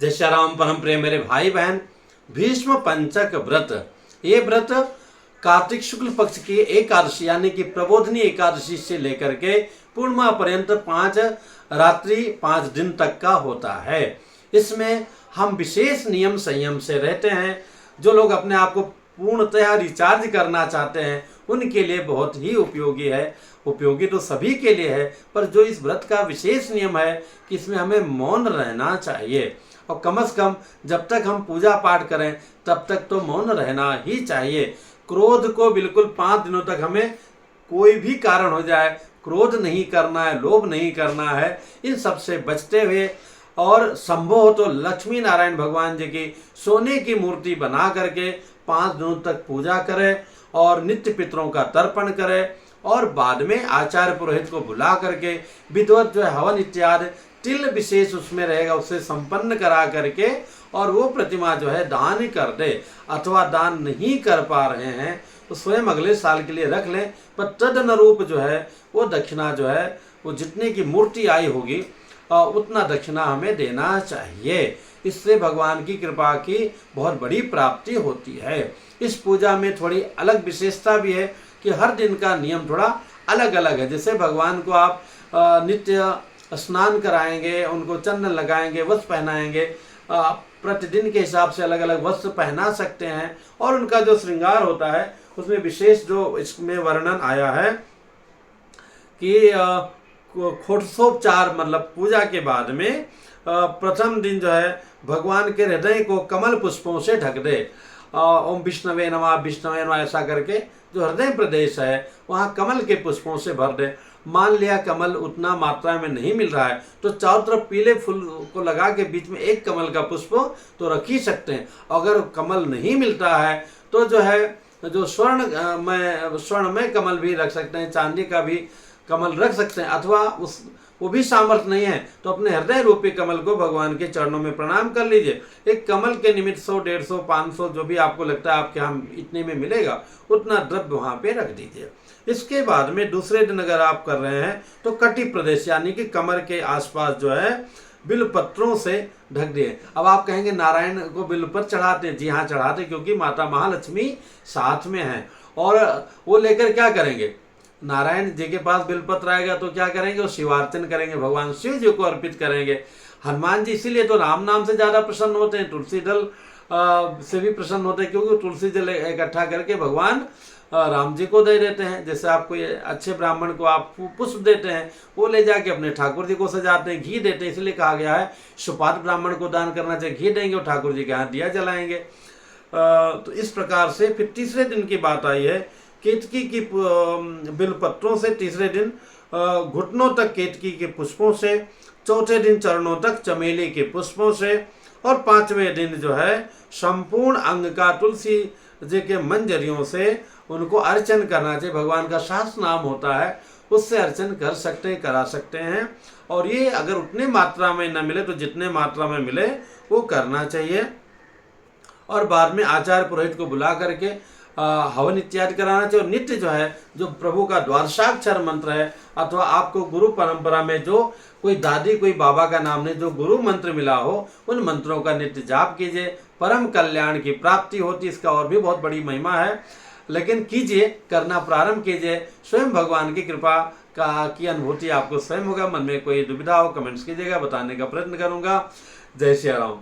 जय श्री राम। परम प्रिय मेरे भाई बहन, भीष्म पंचक व्रत, ये व्रत कार्तिक शुक्ल पक्ष की एकादशी यानी कि प्रबोधनी एकादशी से लेकर के पूर्णिमा पर्यंत 5 रात्रि 5 दिन तक का होता है। इसमें हम विशेष नियम संयम से रहते हैं। जो लोग अपने आप को पूर्णतः रिचार्ज करना चाहते हैं उनके लिए बहुत ही उपयोगी है। उपयोगी तो सभी के लिए है, पर जो इस व्रत का विशेष नियम है कि इसमें हमें मौन रहना चाहिए और कम से कम जब तक हम पूजा पाठ करें तब तक तो मौन रहना ही चाहिए। क्रोध को बिल्कुल 5 दिनों तक हमें कोई भी कारण हो जाए क्रोध नहीं करना है, लोभ नहीं करना है, इन सब से बचते हुए और संभव हो तो लक्ष्मी नारायण भगवान जी की सोने की मूर्ति बना करके 5 दिनों तक पूजा करें और नित्य पितरों का तर्पण करें और बाद में आचार्य पुरोहित को बुला करके विधिवत जो है हवन इत्यादि तिल विशेष उसमें रहेगा उसे संपन्न करा करके और वो प्रतिमा जो है दान कर दे, अथवा दान नहीं कर पा रहे हैं तो स्वयं अगले साल के लिए रख लें। पर तदनुरूप जो है वो दक्षिणा जो है वो जितने की मूर्ति आई होगी उतना दक्षिणा हमें देना चाहिए। इससे भगवान की कृपा की बहुत बड़ी प्राप्ति होती है। इस पूजा में थोड़ी अलग विशेषता भी है कि हर दिन का नियम थोड़ा अलग अलग है। जैसे भगवान को आप नित्य स्नान कराएंगे, उनको चंदन लगाएंगे, वस्त्र पहनाएंगे, प्रतिदिन के हिसाब से अलग अलग वस्त्र पहना सकते हैं और उनका जो श्रृंगार होता है उसमें विशेष जो इसमें वर्णन आया है कि खोटसोपचार मतलब पूजा के बाद में प्रथम दिन जो है भगवान के हृदय को कमल पुष्पों से ढक दे। ओम विष्णवे नमः विष्णवे नमः ऐसा करके जो हृदय प्रदेश है वहाँ कमल के पुष्पों से भर दे। मान लिया कमल उतना मात्रा में नहीं मिल रहा है तो चारों तरफ पीले फूल को लगा के बीच में एक कमल का पुष्प तो रख ही सकते हैं। अगर कमल नहीं मिलता है तो जो है जो स्वर्ण में कमल भी रख सकते हैं, चांदी का भी कमल रख सकते हैं, अथवा वो भी सामर्थ्य नहीं है तो अपने हृदय रूपी कमल को भगवान के चरणों में प्रणाम कर लीजिए। एक कमल के निमित्त 100, 150, 500 जो भी आपको लगता है आपके यहाँ इतने में मिलेगा उतना द्रव्य वहाँ पे रख दीजिए। इसके बाद में दूसरे दिन अगर आप कर रहे हैं तो कटी प्रदेश यानी कि कमर के आसपास जो है बिल पत्रों से ढक दिए। अब आप कहेंगे नारायण को बिल पत्र चढ़ाते, जी हाँ चढ़ाते, क्योंकि माता महालक्ष्मी साथ में हैं और वो लेकर क्या करेंगे, नारायण जी के पास बिलपत्र आएगा तो क्या करेंगे, वो शिवार्चन करेंगे, भगवान शिव जी को अर्पित करेंगे। हनुमान जी इसीलिए तो राम नाम से ज़्यादा प्रसन्न होते हैं, तुलसी दल से भी प्रसन्न होते हैं, क्योंकि तुलसी जल इकट्ठा करके भगवान राम जी को दे देते हैं। जैसे आपको ये अच्छे ब्राह्मण को आप पुष्प देते हैं वो ले जाके अपने ठाकुर जी को सजाते हैं, घी देते हैं, इसलिए कहा गया है सुपात्र ब्राह्मण को दान करना चाहिए, घी देंगे और ठाकुर जी के यहाँ दिया जलाएंगे। तो इस प्रकार से फिर तीसरे दिन की बात आई है केतकी की बिलपत्रों से, तीसरे दिन घुटनों तक केतकी के पुष्पों से, चौथे दिन चरणों तक चमेली के पुष्पों से और 5वें दिन जो है संपूर्ण अंग का तुलसी जी के मंजरियों से उनको अर्चन करना चाहिए। भगवान का शास्त्र नाम होता है उससे अर्चन कर सकते हैं, करा सकते हैं। और ये अगर उतने मात्रा में न मिले तो जितने मात्रा में मिले वो करना चाहिए और बाद में आचार्य पुरोहित को बुला करके हवन इत्यादि कराना चाहिए। और नित्य जो है जो प्रभु का द्वादशाक्षर मंत्र है अथवा आपको गुरु परंपरा में जो कोई दादी कोई बाबा का नाम नहीं, जो गुरु मंत्र मिला हो उन मंत्रों का नित्य जाप कीजिए, परम कल्याण की प्राप्ति होती। इसका और भी बहुत बड़ी महिमा है, लेकिन कीजिए, करना प्रारंभ कीजिए, स्वयं भगवान की कृपा की अनुभूति आपको स्वयं होगा। मन में कोई दुविधा हो कमेंट्स कीजिएगा, बताने का प्रयत्न करूंगा। जय श्री राम।